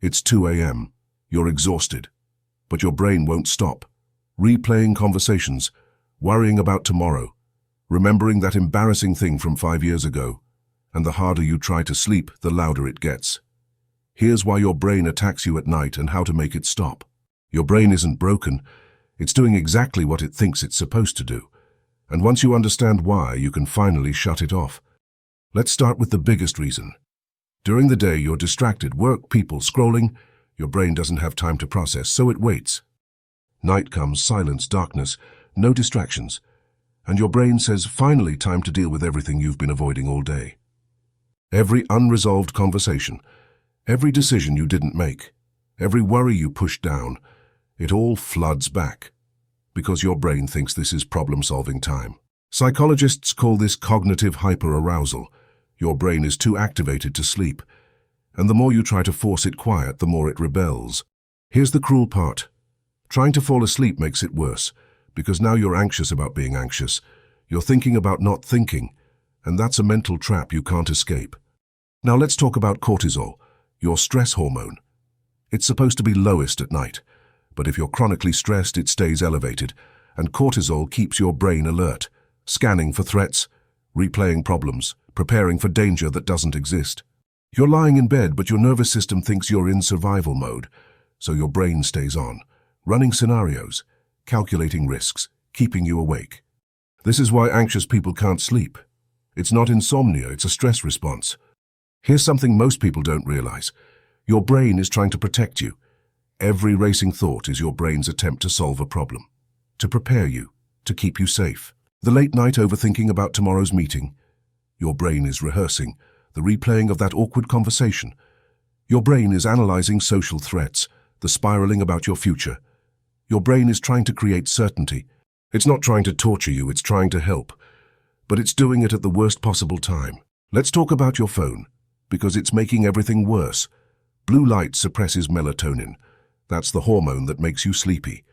It's 2 a.m. You're exhausted, but your brain won't stop. Replaying conversations, worrying about tomorrow, remembering that embarrassing thing from 5 years ago, and the harder you try to sleep, the louder it gets. Here's why your brain attacks you at night and how to make it stop. Your brain isn't broken. It's doing exactly what it thinks it's supposed to do. And once you understand why, you can finally shut it off. Let's start with the biggest reason. During the day, you're distracted, work, people, scrolling. Your brain doesn't have time to process, so it waits. Night comes, silence, darkness, no distractions. And your brain says, finally, time to deal with everything you've been avoiding all day. Every unresolved conversation, every decision you didn't make, every worry you pushed down, it all floods back. Because your brain thinks this is problem-solving time. Psychologists call this cognitive hyperarousal. Your brain is too activated to sleep, and the more you try to force it quiet, the more it rebels. Here's the cruel part. Trying to fall asleep makes it worse, because now you're anxious about being anxious. You're thinking about not thinking, and that's a mental trap you can't escape. Now let's talk about cortisol, your stress hormone. It's supposed to be lowest at night, but if you're chronically stressed, it stays elevated, and cortisol keeps your brain alert, scanning for threats, replaying problems, preparing for danger that doesn't exist. You're lying in bed, but your nervous system thinks you're in survival mode, so your brain stays on, running scenarios, calculating risks, keeping you awake. This is why anxious people can't sleep. It's not insomnia, it's a stress response. Here's something most people don't realize. Your brain is trying to protect you. Every racing thought is your brain's attempt to solve a problem, to prepare you, to keep you safe. The late night overthinking about tomorrow's meeting. Your brain is rehearsing, the replaying of that awkward conversation. Your brain is analyzing social threats, the spiraling about your future. Your brain is trying to create certainty. It's not trying to torture you, it's trying to help. But it's doing it at the worst possible time. Let's talk about your phone, because it's making everything worse. Blue light suppresses melatonin. That's the hormone that makes you sleepy.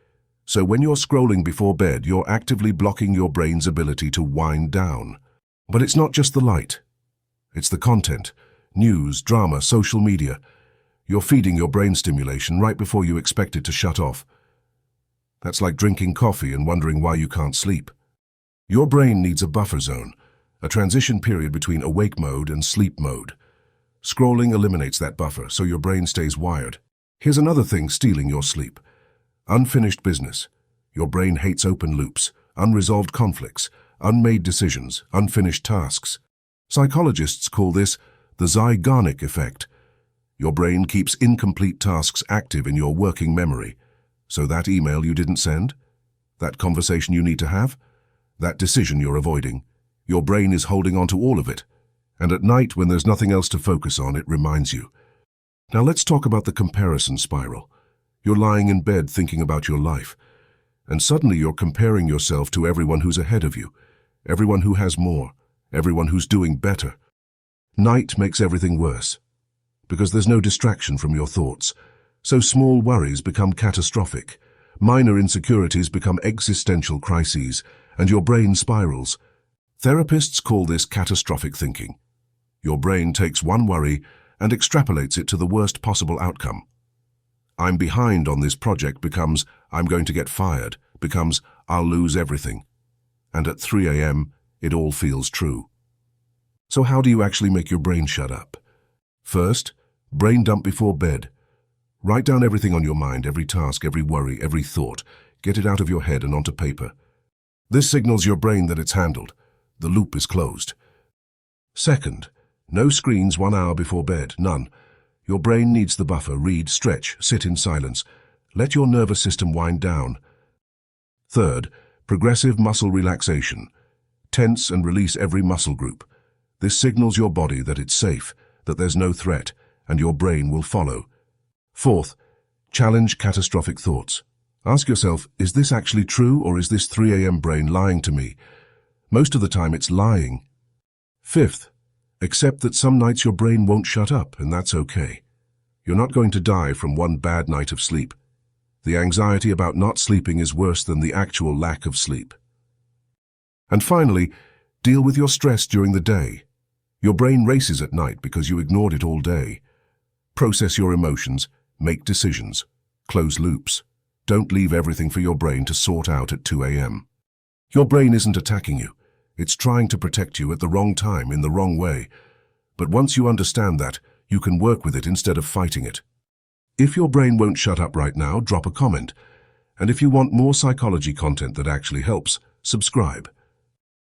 So when you're scrolling before bed, you're actively blocking your brain's ability to wind down. But it's not just the light. It's the content, news, drama, social media. You're feeding your brain stimulation right before you expect it to shut off. That's like drinking coffee and wondering why you can't sleep. Your brain needs a buffer zone, a transition period between awake mode and sleep mode. Scrolling eliminates that buffer, so your brain stays wired. Here's another thing stealing your sleep. Unfinished business. Your brain hates open loops, unresolved conflicts, unmade decisions, unfinished tasks. Psychologists call this the Zeigarnik effect. Your brain keeps incomplete tasks active in your working memory. So that email you didn't send, that conversation you need to have, that decision you're avoiding, your brain is holding on to all of it. And at night, when there's nothing else to focus on, it reminds you. Now let's talk about the comparison spiral. You're lying in bed thinking about your life, and suddenly you're comparing yourself to everyone who's ahead of you, everyone who has more, everyone who's doing better. Night makes everything worse, because there's no distraction from your thoughts. So small worries become catastrophic, minor insecurities become existential crises, and your brain spirals. Therapists call this catastrophic thinking. Your brain takes one worry and extrapolates it to the worst possible outcome. I'm behind on this project becomes I'm going to get fired, becomes I'll lose everything. And at 3 a.m., it all feels true. So how do you actually make your brain shut up? First, brain dump before bed. Write down everything on your mind, every task, every worry, every thought. Get it out of your head and onto paper. This signals your brain that it's handled. The loop is closed. Second, no screens 1 hour before bed, none. Your brain needs the buffer. Read, stretch, sit in silence. Let your nervous system wind down. Third, progressive muscle relaxation. Tense and release every muscle group. This signals your body that it's safe, that there's no threat, and your brain will follow. Fourth, challenge catastrophic thoughts. Ask yourself, is this actually true, or is this 3 a.m. brain lying to me? Most of the time it's lying. Fifth, accept that some nights your brain won't shut up, and that's okay. You're not going to die from one bad night of sleep. The anxiety about not sleeping is worse than the actual lack of sleep. And finally, deal with your stress during the day. Your brain races at night because you ignored it all day. Process your emotions, make decisions, close loops. Don't leave everything for your brain to sort out at 2 a.m. Your brain isn't attacking you. It's trying to protect you at the wrong time in the wrong way. But once you understand that, you can work with it instead of fighting it. If your brain won't shut up right now, drop a comment. And if you want more psychology content that actually helps, subscribe.